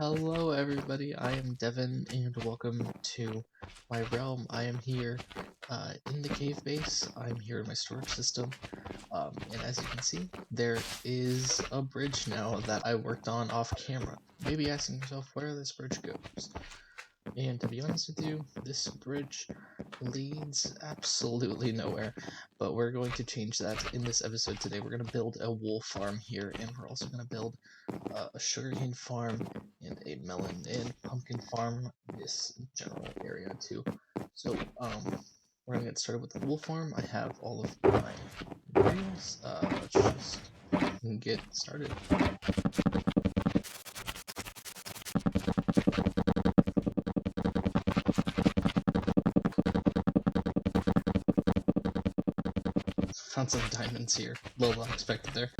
Hello everybody, I am Devin and welcome to my realm. I am here in the cave base. I'm here in my storage system, and as you can see, there is a bridge now that I worked on off camera. Maybe asking yourself where this bridge goes. And to be honest with you, this bridge leads absolutely nowhere, but we're going to change that in this episode today. We're going to build a wool farm here, and we're also going to build a sugarcane farm and a melon and pumpkin farm, this general area too. So we're going to get started with the wool farm. I have all of my materials. Let's just get started. Found some diamonds here. A little unexpected there.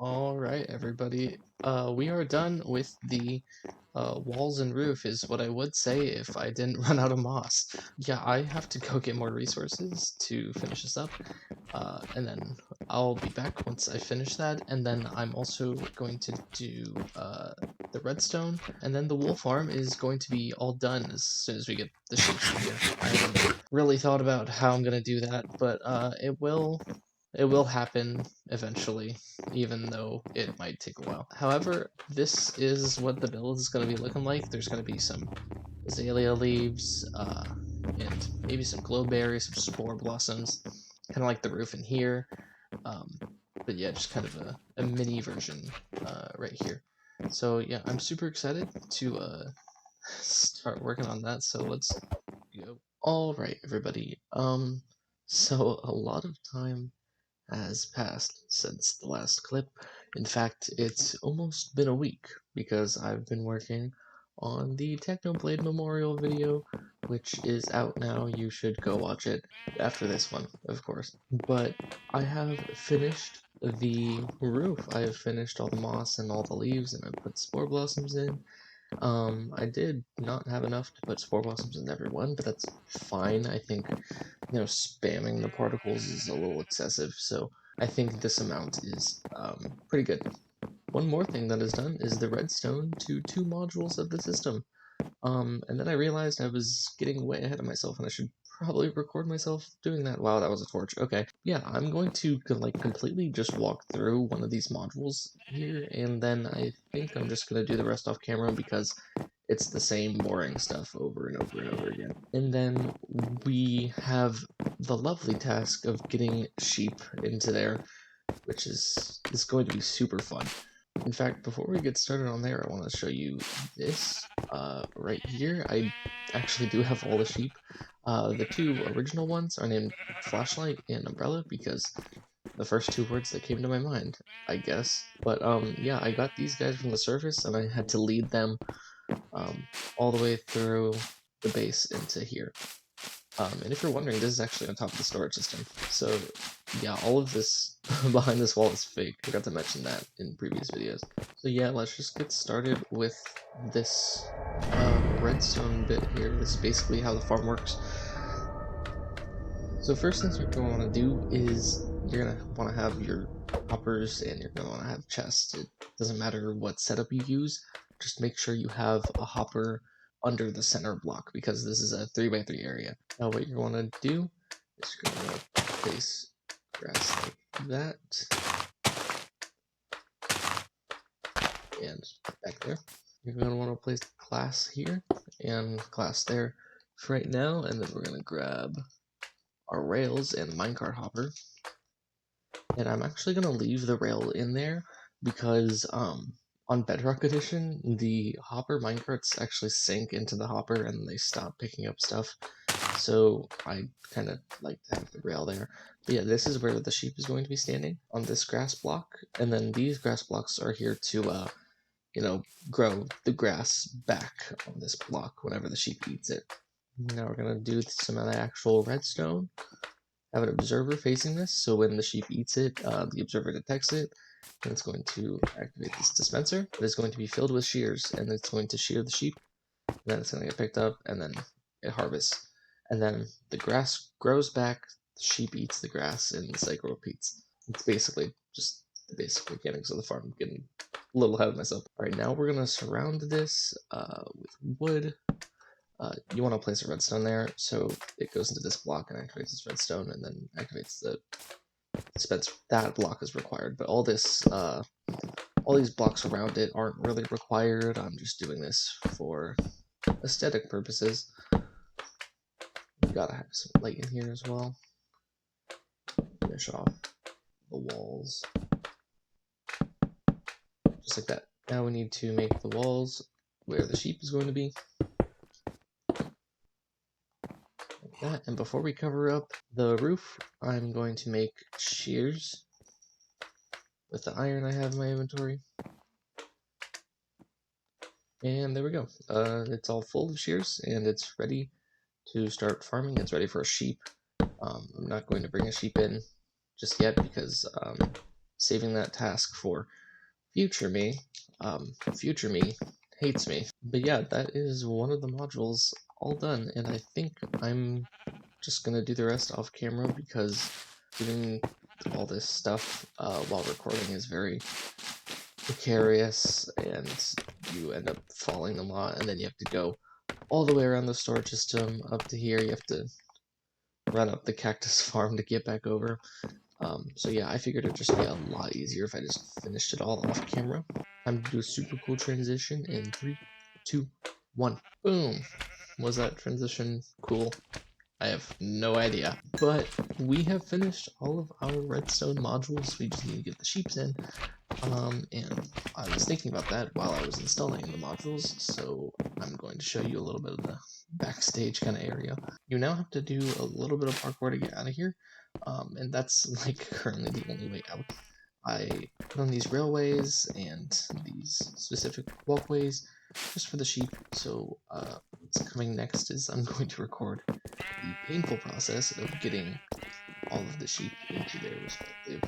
Alright, everybody. We are done with the walls and roof, is what I would say if I didn't run out of moss. Yeah, I have to go get more resources to finish this up, and then I'll be back once I finish that, and then I'm also going to do the redstone, and then the wool farm is going to be all done as soon as we get the sheep here. I haven't really thought about how I'm going to do that, but it will happen eventually, even though it might take a while. However, this is what the build is going to be looking like. There's going to be some azalea leaves, and maybe some glowberries, some spore blossoms, kind of like the roof in here. But yeah, just kind of a mini version right here. So yeah, I'm super excited to start working on that. So let's go. All right, everybody. So a lot of time has passed since the last clip. In fact, it's almost been a week because I've been working on the Technoblade Memorial video, which is out now. You should go watch it after this one, of course. But I have finished the roof. I have finished all the moss and all the leaves, and I put spore blossoms in. I did not have enough to put spore blossoms in everyone, but that's fine. I think, spamming the particles is a little excessive, so I think this amount is pretty good. One more thing that is done is the redstone to 2 modules of the system. And then I realized I was getting way ahead of myself and I should probably record myself doing that. Wow, that was a torch. Okay. Yeah, I'm going to completely just walk through one of these modules here, and then I think I'm just going to do the rest off camera because it's the same boring stuff over and over and over again. And then we have the lovely task of getting sheep into there, which is going to be super fun. In fact, before we get started on there, I want to show you this right here. I actually do have all the sheep. The 2 original ones are named Flashlight and Umbrella because the first 2 words that came to my mind, I guess. But yeah, I got these guys from the surface and I had to lead them all the way through the base into here. And if you're wondering, this is actually on top of the storage system. So yeah, all of this behind this wall is fake. I forgot to mention that in previous videos. So yeah, let's just get started with this redstone bit here. This is basically how the farm works. So first things you're going to want to do is you're going to want to have your hoppers and you're going to want to have chests. It doesn't matter what setup you use, just make sure you have a hopper under the center block because this is a 3x3 area. Now what you're going to do is you're going to place grass like that and back there. You're going to want to place glass here and glass there for right now, and then we're going to grab our rails and the minecart hopper. And I'm actually going to leave the rail in there because on Bedrock Edition, the hopper minecarts actually sink into the hopper and they stop picking up stuff. So I kind of like to have the rail there. But yeah, this is where the sheep is going to be standing, on this grass block. And then these grass blocks are here to, grow the grass back on this block whenever the sheep eats it. Now we're going to do some of the actual redstone. Have an observer facing this, so when the sheep eats it, the observer detects it, and it's going to activate this dispenser. It is going to be filled with shears, and it's going to shear the sheep, and then it's going to get picked up, and then it harvests. And then the grass grows back, the sheep eats the grass, and the cycle repeats. It's basically just the basic mechanics of the farm. I'm getting a little ahead of myself. Alright, now we're going to surround this with wood. You want to place a redstone there, so it goes into this block and activates this redstone, and then activates the dispenser. That block is required, but all this, all these blocks around it aren't really required. I'm just doing this for aesthetic purposes. You gotta have some light in here as well. Finish off the walls, just like that. Now we need to make the walls where the sheep is going to be. That, and before we cover up the roof, I'm going to make shears with the iron I have in my inventory. And there we go. It's all full of shears, and it's ready to start farming. It's ready for a sheep. I'm not going to bring a sheep in just yet because saving that task for future me. Future me hates me. But yeah, that is one of the modules all done, and I think I'm just gonna do the rest off camera because doing all this stuff while recording is very precarious, and you end up falling a lot, and then you have to go all the way around the storage system up to here. You have to run up the cactus farm to get back over. So yeah, I figured it'd just be a lot easier if I just finished it all off camera. Time to do a super cool transition in 3, 2, 1. Boom! Was that transition cool? I have no idea. But we have finished all of our redstone modules. We just need to get the sheeps in. And I was thinking about that while I was installing the modules, so I'm going to show you a little bit of the backstage kind of area. You now have to do a little bit of parkour to get out of here, and that's like currently the only way out. I put on these railways and these specific walkways just for the sheep, so what's coming next is I'm going to record the painful process of getting all of the sheep into their respective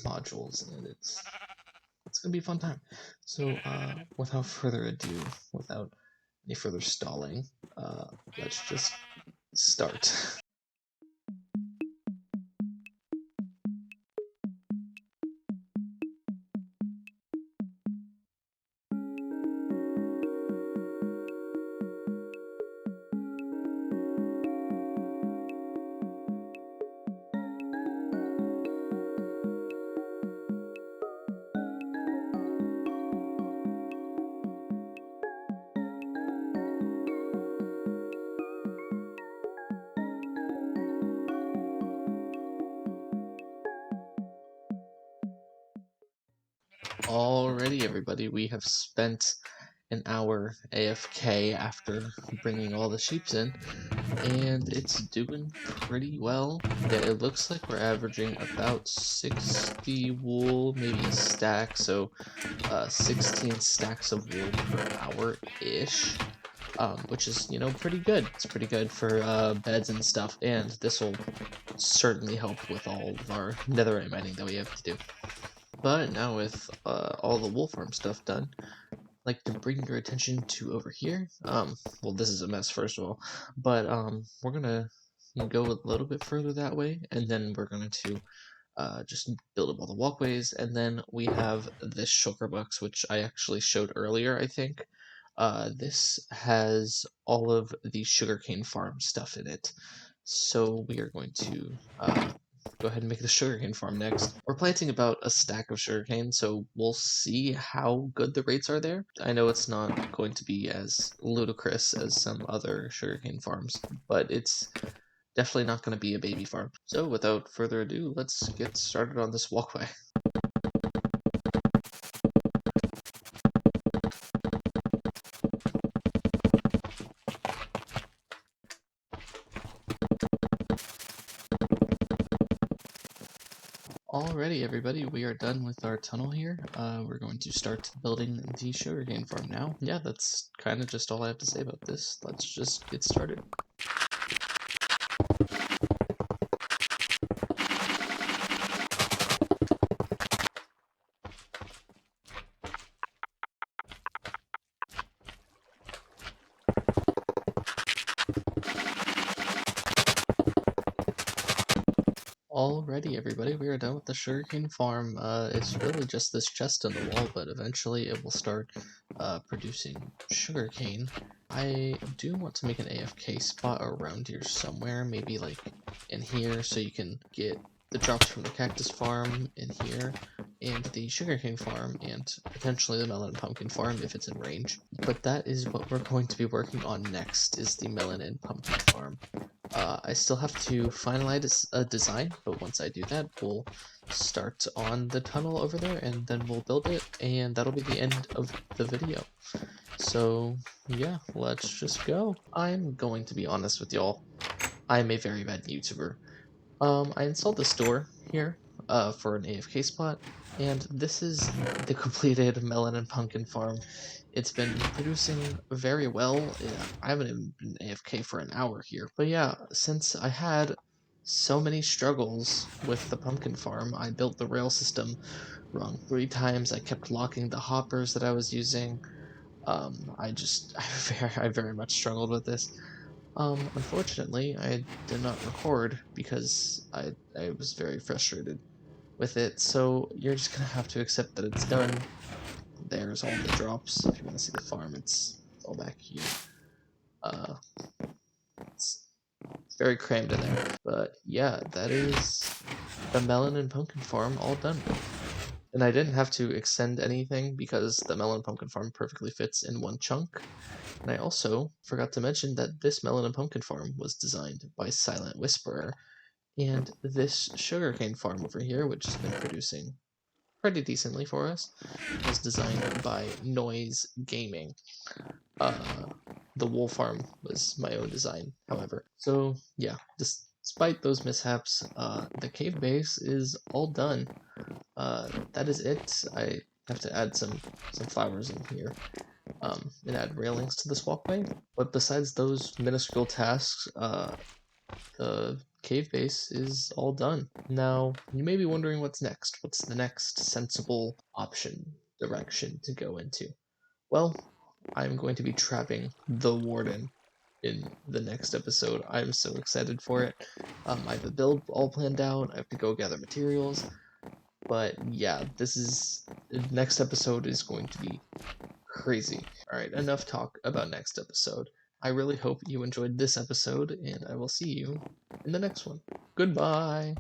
modules, and it's gonna be a fun time. So without further ado, without any further stalling, let's just start. Alrighty, everybody, we have spent an hour AFK after bringing all the sheeps in, and it's doing pretty well. Yeah, it looks like we're averaging about 60 wool, maybe a stack, so 16 stacks of wool per hour-ish. Which is, you know, pretty good. It's pretty good for beds and stuff, and this will certainly help with all of our netherite mining that we have to do. But now with all the wool farm stuff done, I'd like to bring your attention to over here. Well, this is a mess, first of all, but we're gonna go a little bit further that way, and then we're going to just build up all the walkways, and then we have this shulker box, which I actually showed earlier, I think. This has all of the sugarcane farm stuff in it, so we are going to go ahead and make the sugarcane farm next. We're planting about a stack of sugarcane, so we'll see how good the rates are there. I know it's not going to be as ludicrous as some other sugarcane farms, but it's definitely not going to be a baby farm. So without further ado, let's get started on this walkway. Alrighty, everybody, we are done with our tunnel here. We're going to start building the sugarcane farm now. Yeah, that's kind of just all I have to say about this. Let's just get started. Alrighty, everybody, we are done with the sugarcane farm. It's really just this chest on the wall, but eventually it will start producing sugarcane. I do want to make an AFK spot around here somewhere, maybe like in here, so you can get the drops from the cactus farm in here, and the sugarcane farm, and potentially the melon and pumpkin farm if it's in range. But that is what we're going to be working on next, is the melon and pumpkin farm. I still have to finalize a design, but once I do that, we'll start on the tunnel over there, and then we'll build it, and that'll be the end of the video. So, yeah, let's just go. I'm going to be honest with y'all. I'm a very bad YouTuber. I installed the store here for an AFK spot, and this is the completed melon and pumpkin farm. It's been producing very well. Yeah, I haven't even been AFK for an hour here. But yeah, since I had so many struggles with the pumpkin farm, I built the rail system wrong 3 times. I kept locking the hoppers that I was using. I very much struggled with this. Unfortunately, I did not record because I was very frustrated with it, so you're just gonna have to accept that it's done. There's all the drops. If you want to see the farm, it's all back here. Uh, it's very crammed in there. But yeah, that is the melon and pumpkin farm all done. And I didn't have to extend anything because the melon and pumpkin farm perfectly fits in one chunk. And I also forgot to mention that this melon and pumpkin farm was designed by Silent Whisperer, and this sugarcane farm over here, which has been producing pretty decently for us, was designed by Noise Gaming. The wool farm was my own design, however. So yeah, despite those mishaps, the cave base is all done. That is it. I have to add some flowers in here, and add railings to this walkway. But besides those minuscule tasks, the cave base is all done. Now, you may be wondering what's next. What's the next sensible direction to go into? Well, I'm going to be trapping the warden in the next episode. I'm so excited for it. I have a build all planned out. I have to go gather materials. But yeah, the next episode is going to be crazy. Alright, enough talk about next episode. I really hope you enjoyed this episode, and I will see you in the next one. Goodbye!